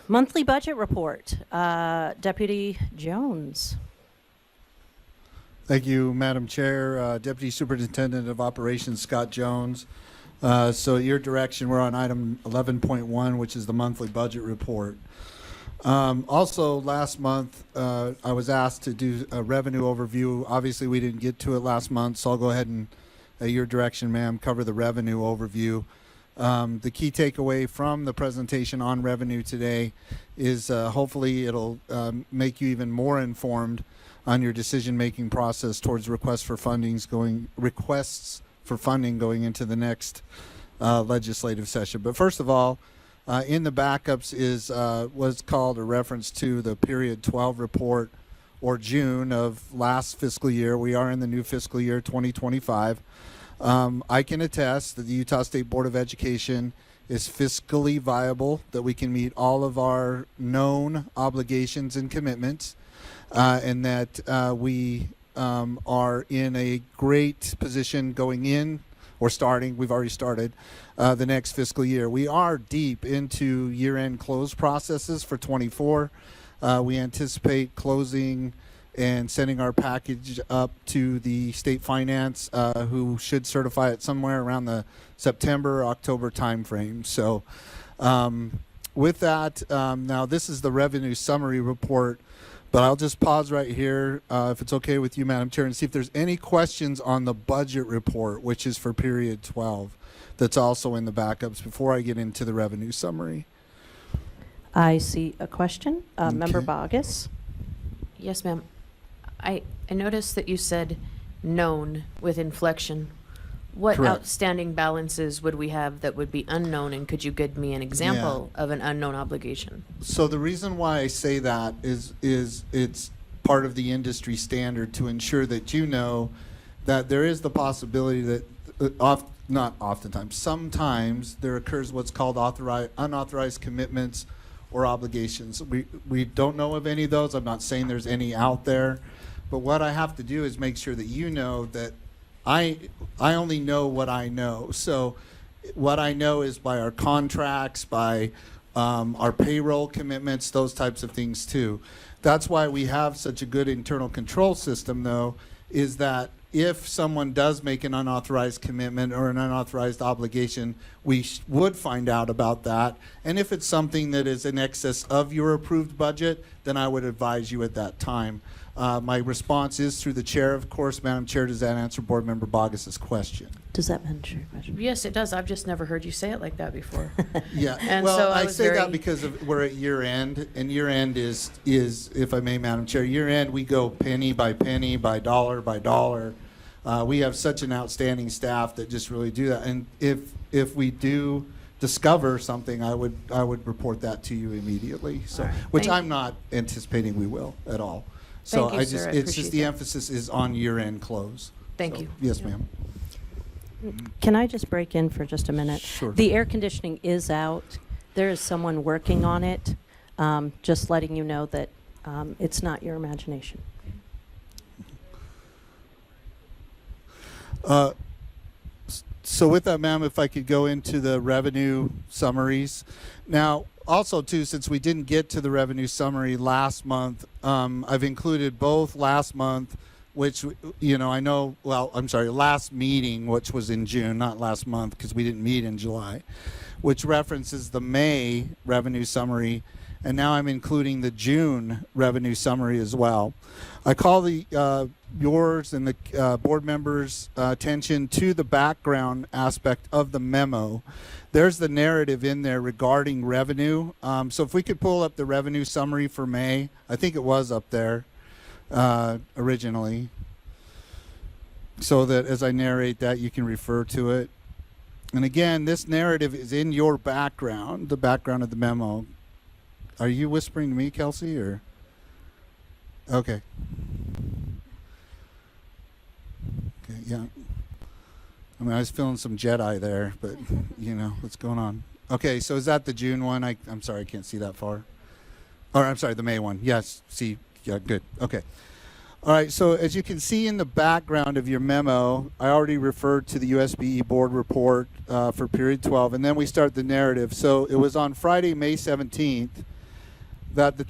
Monthly budget report. Deputy Jones. Thank you, Madam Chair. Deputy Superintendent of Operations Scott Jones. So at your direction, we're on item 11.1, which is the monthly budget report. Also, last month, I was asked to do a revenue overview. Obviously, we didn't get to it last month, so I'll go ahead and, at your direction, ma'am, cover the revenue overview. The key takeaway from the presentation on revenue today is hopefully it'll make you even more informed on your decision-making process towards requests for funding going into the next legislative session. But first of all, in the backups is what's called a reference to the period 12 report, or June of last fiscal year. We are in the new fiscal year 2025. I can attest that the Utah State Board of Education is fiscally viable, that we can meet all of our known obligations and commitments, and that we are in a great position going in or starting. We've already started the next fiscal year. We are deep into year-end close processes for 24. We anticipate closing and sending our package up to the state finance, who should certify it somewhere around the September, October timeframe. So with that, now this is the revenue summary report, but I'll just pause right here, if it's okay with you, Madam Chair, and see if there's any questions on the budget report, which is for period 12, that's also in the backups before I get into the revenue summary. I see a question. Member Okay. Bogus. Yes, ma'am. I noticed that you said known with inflection. What Correct. outstanding balances would we have that would be unknown, and could you give me an example of an unknown obligation? So the reason why I say that is it's part of the industry standard to ensure that you know that there is the possibility that sometimes there occurs what's called unauthorized commitments or obligations. We don't know of any of those. I'm not saying there's any out there, but what I have to do is make sure that you know that I only know what I know. So what I know is by our contracts, by our payroll commitments, those types of things too. That's why we have such a good internal control system, though, is that if someone does make an unauthorized commitment or an unauthorized obligation, we would find out about that. And if it's something that is in excess of your approved budget, then I would advise you at that time. My response is through the chair, of course. Madam Chair, does that answer Board Member Bogus's question? Does that answer your question? Yes, it does. I've just never heard you say it like that before. Yeah, And well, so I was say that very- because we're at year end, and year end is, if I may, Madam Chair, year end we go penny, by dollar by dollar. We have such an outstanding staff that just really do that. And if we do discover something, I would report that to you immediately. So, All right. which Thank I'm not anticipating we will at all. So Thank you, sir. I it's just appreciate the that. emphasis is on year end close. Thank So, you. Yes, ma'am. Can I just break in for just a minute? Sure. The air conditioning is out. There is someone working on it. Just letting you know that it's not your imagination. So with that, ma'am, if I could go into the revenue summaries. Now, also, too, since we didn't get to the revenue summary last month, I've included both last month, which, last meeting, which was in June, not last month, because we didn't meet in July, which references the May revenue summary, and now I'm including the June revenue summary as well. I call yours and the board members' attention to the background aspect of the memo. There's the narrative in there regarding revenue. So if we could pull up the revenue summary for May, I think it was up there originally, so that as I narrate that, you can refer to it. And again, this narrative is in your background, the background of the memo. Are you whispering to me, Kelsey, or? Okay. Okay, yeah. I mean, I was feeling some Jedi there, but, what's going on? Okay, so is that the June one? I'm sorry, I can't see that far. Or, I'm sorry, the May one. Yes, see, yeah, good. Okay. All right, so as you can see in the background of your memo, I already referred to the USBE board report for period 12, and then we start the narrative. So it was on Friday, May 17th, that the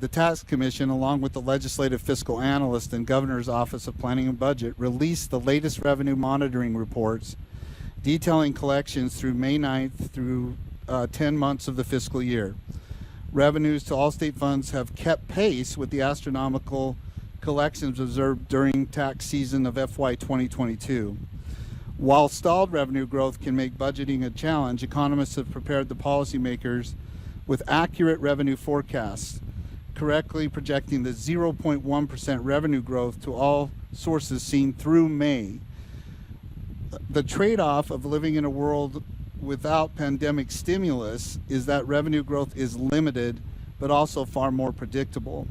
tax commission, along with the legislative fiscal analyst and governor's office of planning and budget, released the latest revenue monitoring reports detailing collections through May 9th through 10 months of the fiscal year. Revenues to all state funds have kept pace with the astronomical collections observed during tax season of FY 2022. While stalled revenue growth can make budgeting a challenge, economists have prepared the policymakers with accurate revenue forecasts, correctly projecting the 0.1% revenue growth to all sources seen through May. The trade-off of living in a world without pandemic stimulus is that revenue growth is limited, but also far more predictable.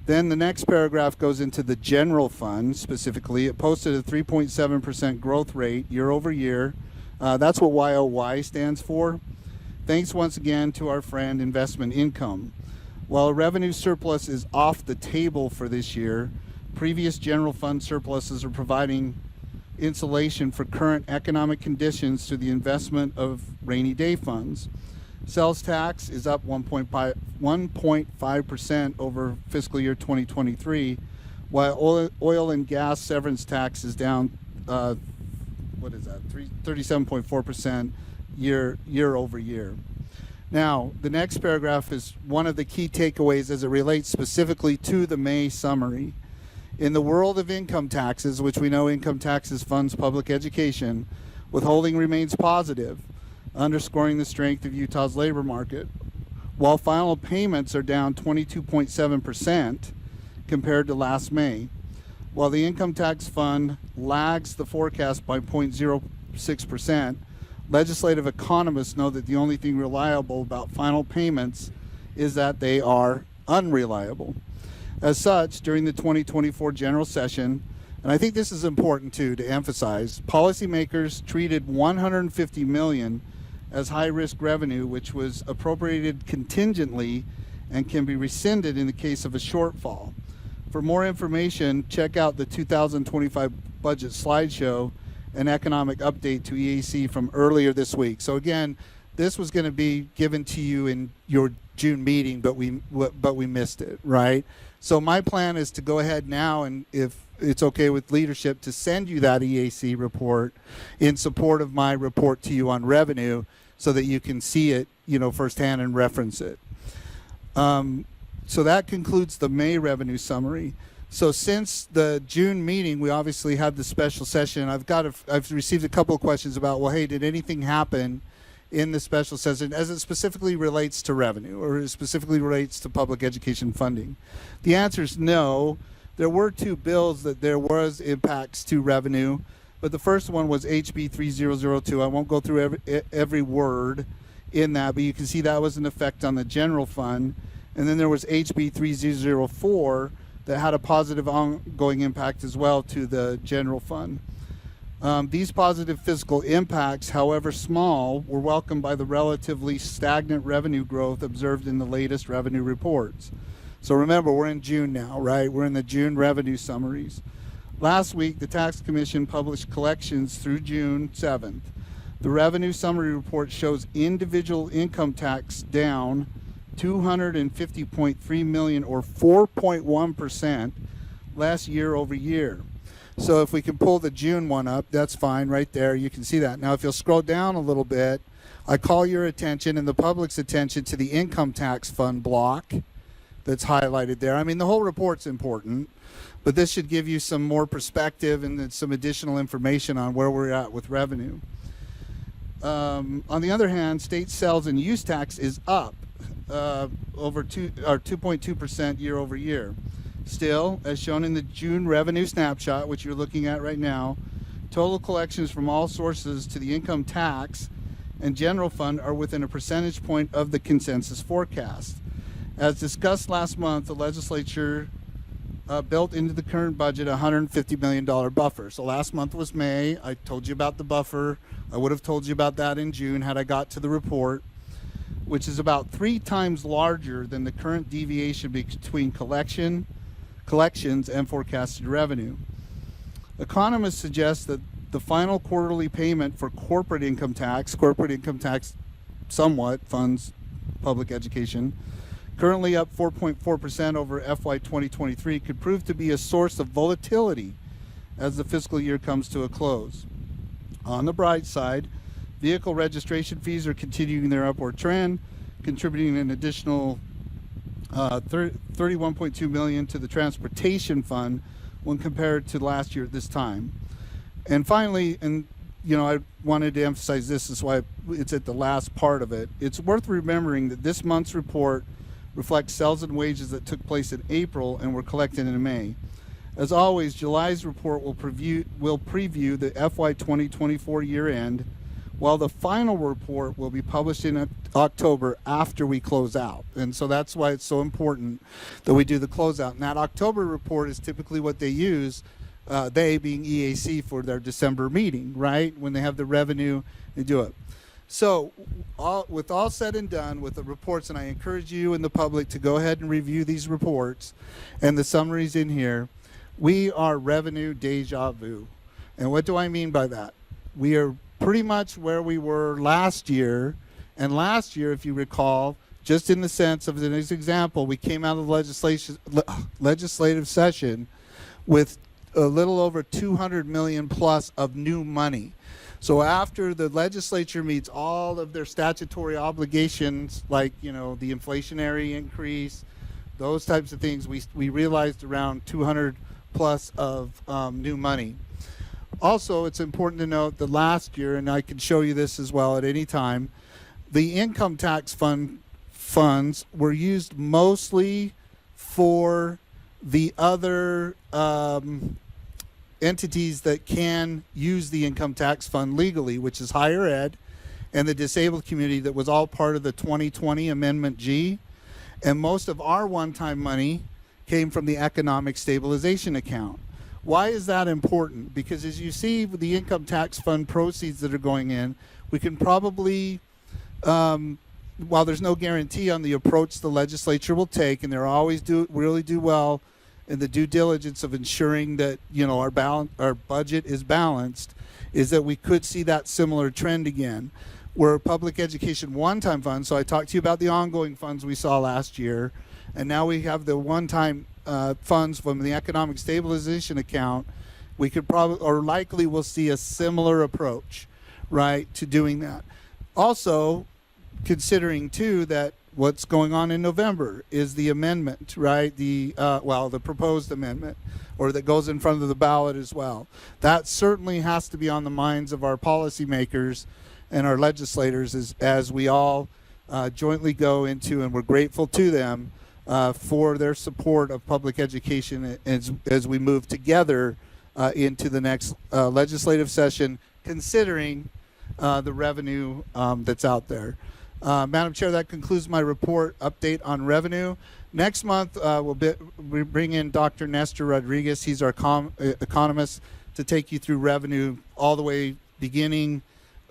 Then the next paragraph goes into the general fund specifically. It posted a 3.7% growth rate year over year. That's what YOY stands for. Thanks once again to our friend investment income. While a revenue surplus is off the table for this year, previous general fund surpluses are providing insulation for current economic conditions through the investment of rainy day funds. Sales tax is up 1.5% over fiscal year 2023, while oil and gas severance tax is down, 37.4% year over year. Now, the next paragraph is one of the key takeaways as it relates specifically to the May summary. In the world of income taxes, which we know income taxes funds public education, withholding remains positive, underscoring the strength of Utah's labor market. While final payments are down 22.7% compared to last May, while the income tax fund lags the forecast by 0.06%, legislative economists know that the only thing reliable about final payments is that they are unreliable. As such, during the 2024 general session, and I think this is important too to emphasize, policymakers treated $150 million as high-risk revenue, which was appropriated contingently and can be rescinded in the case of a shortfall. For more information, check out the 2025 budget slideshow and economic update to EAC from earlier this week. So again, this was going to be given to you in your June meeting, but we missed it, right? So my plan is to go ahead now, and if it's okay with leadership, to send you that EAC report in support of my report to you on revenue, so that you can see it, firsthand and reference it. So that concludes the May revenue summary. So since the June meeting, we obviously had the special session. I've received a couple of questions about, well, hey, did anything happen in the special session as it specifically relates to revenue or it specifically relates to public education funding? The answer is no. There were two bills that there was impacts to revenue, but the first one was HB 3002. I won't go through every word in that, but you can see that was an effect on the general fund. And then there was HB 3004 that had a positive ongoing impact as well to the general fund. These positive fiscal impacts, however small, were welcomed by the relatively stagnant revenue growth observed in the latest revenue reports. So remember, we're in June now, right? We're in the June revenue summaries. Last week, the Tax Commission published collections through June 7th. The revenue summary report shows individual income tax down $250.3 million or 4.1% less year over year. So if we can pull the June one up, that's fine right there. You can see that. Now, if you'll scroll down a little bit, I call your attention and the public's attention to the income tax fund block that's highlighted there. I mean, the whole report's important, but this should give you some more perspective and then some additional information on where we're at with revenue. On the other hand, state sales and use tax is up over 2.2% year over year. Still, as shown in the June revenue snapshot, which you're looking at right now, total collections from all sources to the income tax and general fund are within a percentage point of the consensus forecast. As discussed last month, the legislature built into the current budget a $150 million buffer. So last month was May. I told you about the buffer. I would have told you about that in June had I got to the report, which is about 3 times larger than the current deviation between collections and forecasted revenue. Economists suggest that the final quarterly payment for corporate income tax somewhat funds public education, currently up 4.4% over FY 2023, could prove to be a source of volatility as the fiscal year comes to a close. On the bright side, vehicle registration fees are continuing their upward trend, contributing an additional $31.2 million to the transportation fund when compared to last year at this time. And finally, and I wanted to emphasize this is why it's at the last part of it. It's worth remembering that this month's report reflects sales and wages that took place in April and were collected in May. As always, July's report will preview the FY 2024 year end, while the final report will be published in October after we close out. And so that's why it's so important that we do the closeout. And that October report is typically what they use, they being EAC, for their December meeting, right? When they have the revenue, they do it. So with all said and done with the reports, and I encourage you and the public to go ahead and review these reports and the summaries in here, we are revenue deja vu. And what do I mean by that? We are pretty much where we were last year. And last year, if you recall, just in the sense of an example, we came out of the legislative session with a little over 200 million plus of new money. So after the legislature meets all of their statutory obligations, like, the inflationary increase, those types of things, we realized around 200 plus of new money. Also, it's important to note that last year, and I can show you this as well at any time, the income tax funds were used mostly for the other entities that can use the income tax fund legally, which is higher ed and the disabled community, that was all part of the 2020 Amendment G. And most of our one-time money came from the economic stabilization account. Why is that important? Because as you see with the income tax fund proceeds that are going in, we can probably, while there's no guarantee on the approach the legislature will take, and they're always really do well in the due diligence of ensuring that our budget is balanced, is that we could see that similar trend again, where public education one-time funds. So I talked to you about the ongoing funds we saw last year, and now we have the one-time funds from the economic stabilization account. We could probably, or likely, will see a similar approach, right, to doing that. Also, considering too that what's going on in November is the amendment, right? The proposed amendment, or that goes in front of the ballot as well. That certainly has to be on the minds of our policymakers and our legislators as we all jointly go into, and we're grateful to them for their support of public education as we move together into the next legislative session, considering the revenue that's out there. Madam Chair, that concludes my report update on revenue. Next month, we bring in Dr. Nestor Rodriguez. He's our economist to take you through revenue all the way beginning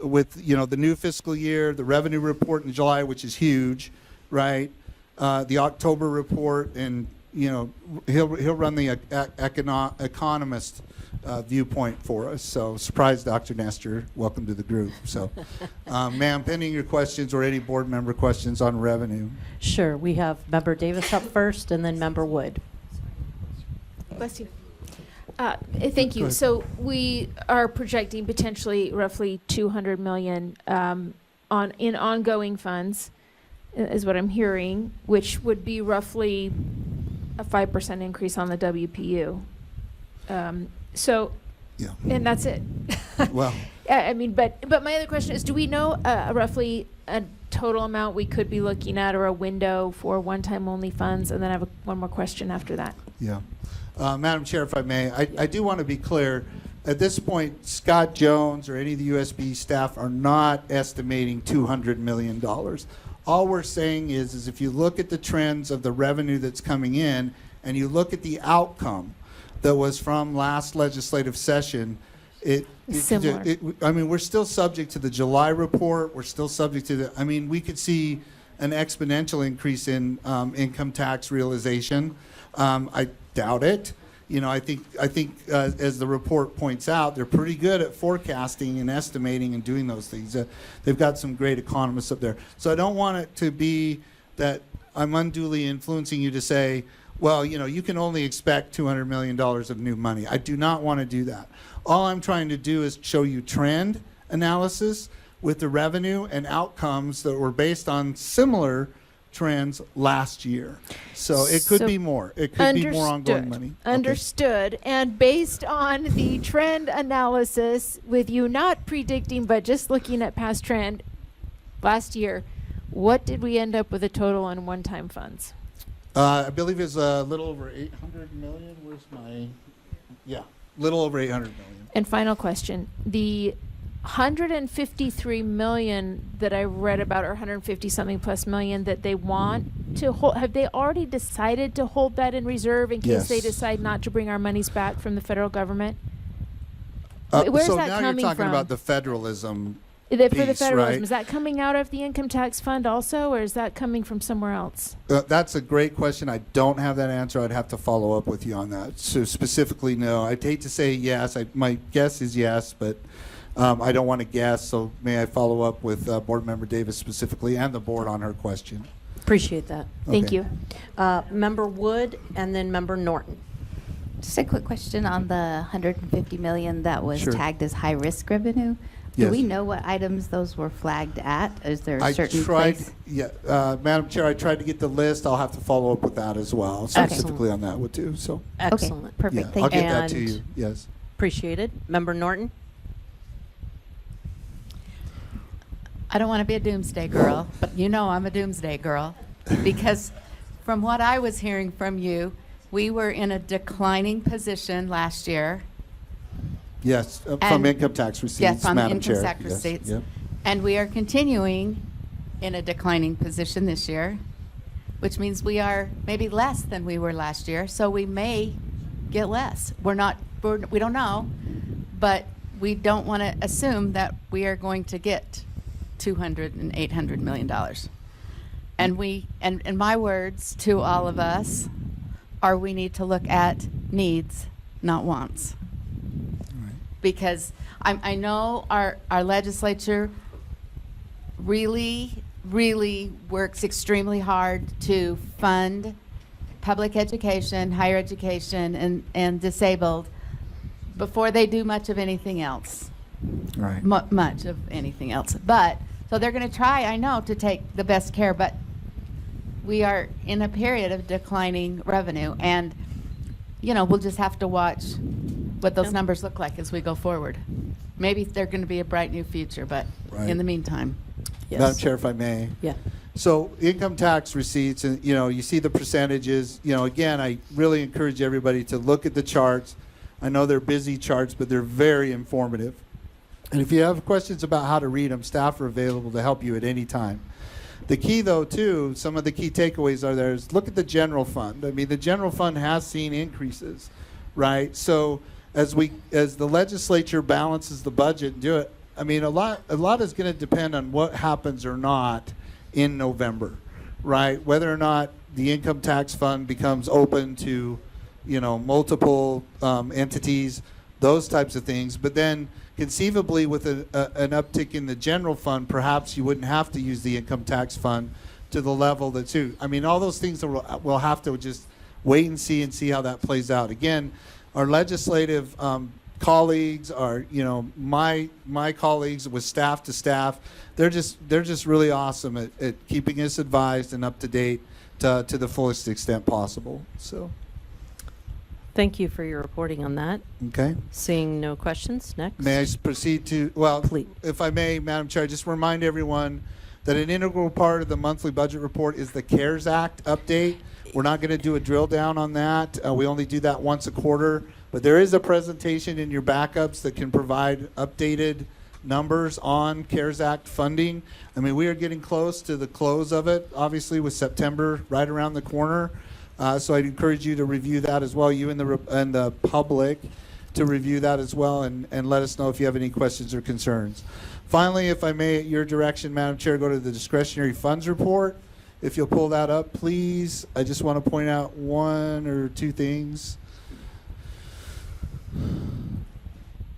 with the new fiscal year, the revenue report in July, which is huge, right? The October report, and he'll run the economist viewpoint for us. So surprise, Dr. Nestor, welcome to the group. So, ma'am, pending your questions or any board member questions on revenue. Sure. We have Member Davis up first, and then Member Wood. Bless you. Thank you. So we are projecting potentially roughly 200 million in ongoing funds, is what I'm hearing, which would be roughly a 5% increase on the WPU. So, Yeah. and that's it. Well, I mean, but my other question is, do we know roughly a total amount we could be looking at, or a window for one-time only funds? And then I have one more question after that. yeah. Madam Chair, if I may, I do want to be clear. At this point, Scott Jones or any of the USB staff are not estimating $200 million. All we're saying is if you look at the trends of the revenue that's coming in, and you look at the outcome that was from last legislative session, Similar. we're still subject to the July report. We're still subject to we could see an exponential increase in income tax realization. I doubt it. I think as the report points out, they're pretty good at forecasting and estimating and doing those things. They've got some great economists up there. So I don't want it to be that I'm unduly influencing you to say, well, you can only expect $200 million of new money. I do not want to do that. All I'm trying to do is show you trend analysis with the revenue and outcomes that were based on similar trends last year. So it could So be more. It could be more ongoing money. Okay. Understood. And based on the trend analysis, with you not predicting, but just looking at past trend last year, what did we end up with a total on one-time funds? I believe it's a little over 800 million. Where's my? Yeah, little over 800 million. And final question, the 153 million that I read about, or 150 something plus million that they want to hold, have they already decided to hold that in reserve in case they Yes. decide not to bring our monies back from the federal government? So Where's that now coming you're talking from? about the federalism. For the piece, federalism, right? is that coming out of the income tax fund also, or is that coming from somewhere else? That's a great question. I don't have that answer. I'd have to follow up with you on that. So specifically, no. I'd hate to say yes. My guess is yes, but I don't want to guess. So may I follow up with Board Member Davis specifically and the board on her question? Appreciate that. Thank Okay. you. Member Wood and then Member Norton. Just a quick question on the 150 million that was Sure. tagged as high-risk revenue. Do Yes. we know what items those were flagged at? Is there a I certain tried, place? Madam Chair, I tried to get the list. I'll have to follow up with that as well, specifically on that one too. So, Excellent. Okay, perfect. yeah, Thank I'll you. get that to And- you. Yes. Appreciated. Member Norton? I don't want to be a doomsday girl, but I'm a doomsday girl because from what I was hearing from you, we were in a declining position last year. Yes, from And- income tax receipts, Yes, on Madam income Chair. tax Yes, receipts. yep. And we are continuing in a declining position this year, which means we are maybe less than we were last year. So we may get less. We don't know, but we don't want to assume that we are going to get $200 and $800 million. And my words to all of us are we need to look at needs, not wants. Because I know our legislature really, really works extremely hard to fund public education, higher education, and disabled before they do much of anything else. Right. Much of anything else. But, so they're going to try, I know, to take the best care, but we are in a period of declining revenue. And, we'll just have to watch what those Yep. numbers look like as we go forward. Maybe they're going to be a bright new future, but Right. in the meantime. Madam Chair, if I may. Yeah. So income tax receipts, and you see the percentages. Again, I really encourage everybody to look at the charts. I know they're busy charts, but they're very informative. And if you have questions about how to read them, staff are available to help you at any time. The key, though, too, some of the key takeaways are there is look at the general fund. I mean, the general fund has seen increases, right? So as the legislature balances the budget and do it, I mean, a lot is going to depend on what happens or not in November, right? Whether or not the income tax fund becomes open to, multiple entities, those types of things. But then conceivably with an uptick in the general fund, perhaps you wouldn't have to use the income tax fund to the level that's due. I mean, all those things we'll have to just wait and see how that plays out. Again, our legislative colleagues, our my colleagues with staff to staff, they're just really awesome at keeping us advised and up to date to the fullest extent possible. So, Thank you for your reporting on that. okay. Seeing no questions, next. May I proceed to, well, Please. if I may, Madam Chair, just remind everyone that an integral part of the monthly budget report is the CARES Act update. We're not going to do a drill down on that. We only do that once a quarter. But there is a presentation in your backups that can provide updated numbers on CARES Act funding. I mean, we are getting close to the close of it, obviously, with September right around the corner. So I'd encourage you to review that as well, you and the public to review that as well and let us know if you have any questions or concerns. Finally, if I may, at your direction, Madam Chair, go to the discretionary funds report. If you'll pull that up, please. I just want to point out one or two things.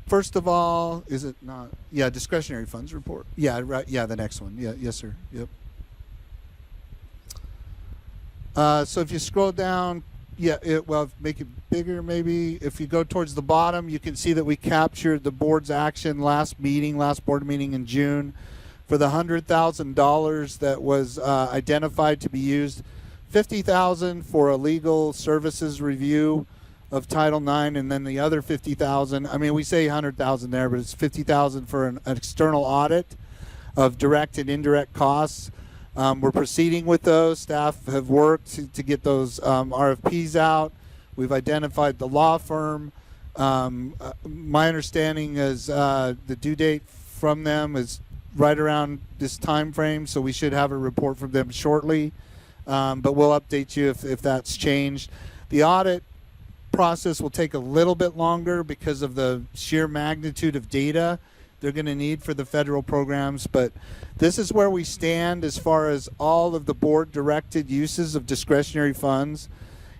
First of all, is it not? Yeah, discretionary funds report. Yeah, right. Yeah, the next one. Yeah, yes, sir. Yep. So if you scroll down, make it bigger maybe. If you go towards the bottom, you can see that we captured the board's action last board meeting in June, for the $100,000 that was identified to be used. $50,000 for a legal services review of Title IX, and then the other $50,000. I mean, we say $100,000 there, but it's $50,000 for an external audit of direct and indirect costs. We're proceeding with those. Staff have worked to get those RFPs out. We've identified the law firm. My understanding is the due date from them is right around this time frame, so we should have a report from them shortly. But we'll update you if that's changed. The audit process will take a little bit longer because of the sheer magnitude of data they're going to need for the federal programs, but this is where we stand as far as all of the board directed uses of discretionary funds.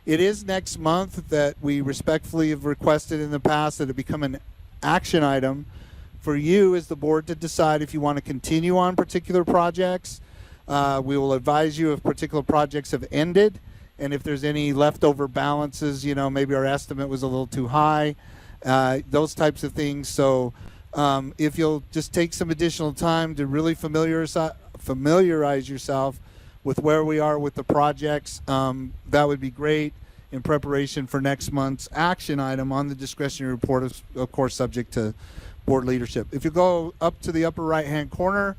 It is next month that we respectfully have requested in the past that it become an action item for you as the board to decide if you want to continue on particular projects. We will advise you if particular projects have ended, and if there's any leftover balances, maybe our estimate was a little too high, those types of things. So if you'll just take some additional time to really familiarize yourself with where we are with the projects, that would be great in preparation for next month's action item on the discretionary report, of course, subject to board leadership. If you go up to the upper right-hand corner,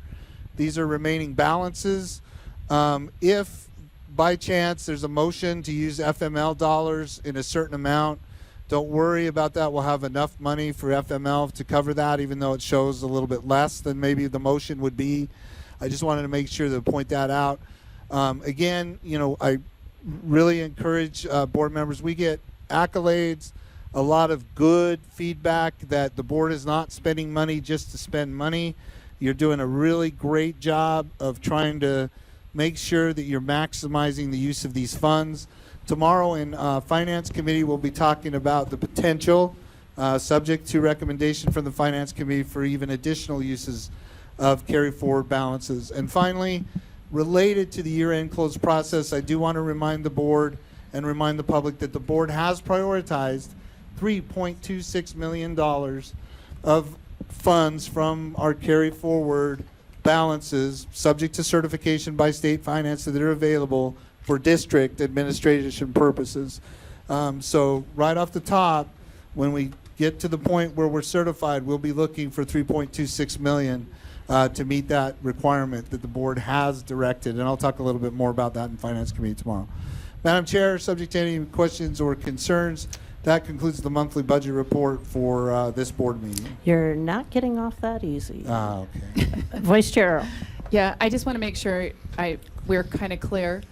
these are remaining balances. If by chance there's a motion to use FML dollars in a certain amount, don't worry about that. We'll have enough money for FML to cover that, even though it shows a little bit less than maybe the motion would be. I just wanted to make sure to point that out. Again, I really encourage board members. We get accolades, a lot of good feedback that the board is not spending money just to spend money. You're doing a really great job of trying to make sure that you're maximizing the use of these funds. Tomorrow in Finance Committee, we'll be talking about the potential, subject to recommendation from the Finance Committee, for even additional uses of carry forward balances. And finally, related to the year-end close process, I do want to remind the board and remind the public that the board has prioritized $3.26 million of funds from our carry forward balances, subject to certification by state finance, that are available for district administration purposes. So right off the top, when we get to the point where we're certified, we'll be looking for $3.26 million to meet that requirement that the board has directed. And I'll talk a little bit more about that in Finance Committee tomorrow. Madam Chair, subject to any questions or concerns, that concludes the monthly budget report for this board meeting. You're not getting off that easy. Okay. Vice Chair Earl. Yeah, I just want to make sure we're kind of clear.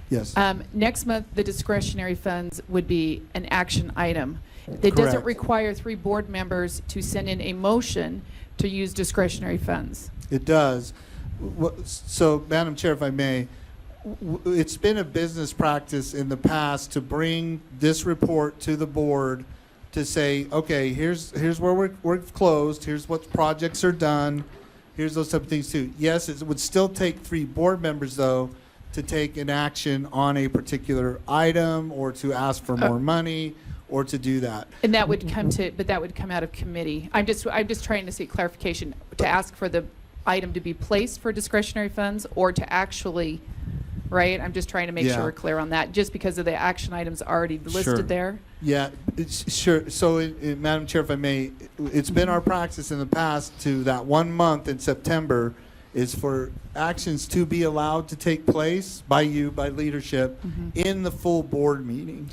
Yes. Next month, the discretionary funds would be an action item. That Correct. doesn't require 3 board members to send in a motion to use discretionary funds. It does. So, Madam Chair, if I may, it's been a business practice in the past to bring this report to the board to say, okay, here's where we're closed, here's what projects are done, here's those type of things too. Yes, it would still take 3 board members, though, to take an action on a particular item or to ask for more money or to do that. And that would come out of committee. I'm just trying to seek clarification to ask for the item to be placed for discretionary funds or to actually, right? I'm just trying to make Yeah. sure we're clear on that, just because of the action items already listed Sure. there. Yeah, sure. So, Madam Chair, if I may, it's been our practice in the past to that 1 month in September is for actions to be allowed to take place by you, by leadership, in the full board meeting.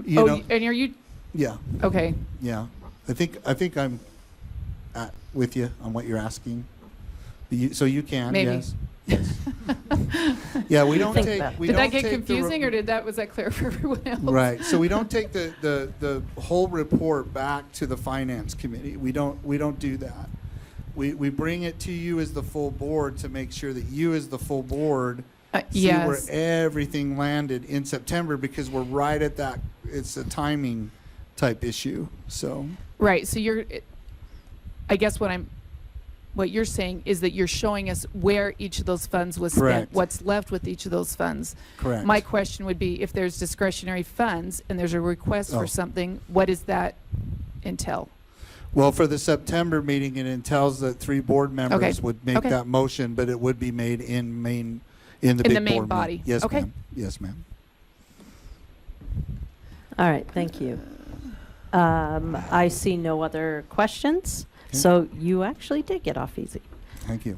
You know, And are you, yeah, okay. yeah. I think I'm with you on what you're asking. So you can, Maybe. yes. Yeah, we don't Think take. about it. We Did that don't get take the confusing, or was that clear for everyone else? Right. So we don't take the whole report back to the Finance Committee. We don't do that. We bring it to you as the full board to make sure that you as the full board see where Yes. everything landed in September, because we're right at that. It's a timing type issue. So Right, so I guess what what you're saying is that you're showing us where each of those funds was Correct. spent, what's left with each of those funds. Correct. My question would be, if there's discretionary funds and there's a request Oh. for something, what does that entail? Well, for the September meeting, it entails that 3 board members would make Okay. that motion, but it would be made in the big the main board body. meeting. Yes, Okay. ma'am. Yes, ma'am. All right, thank you. I see no other questions, Okay. so you actually did get off easy. Thank you.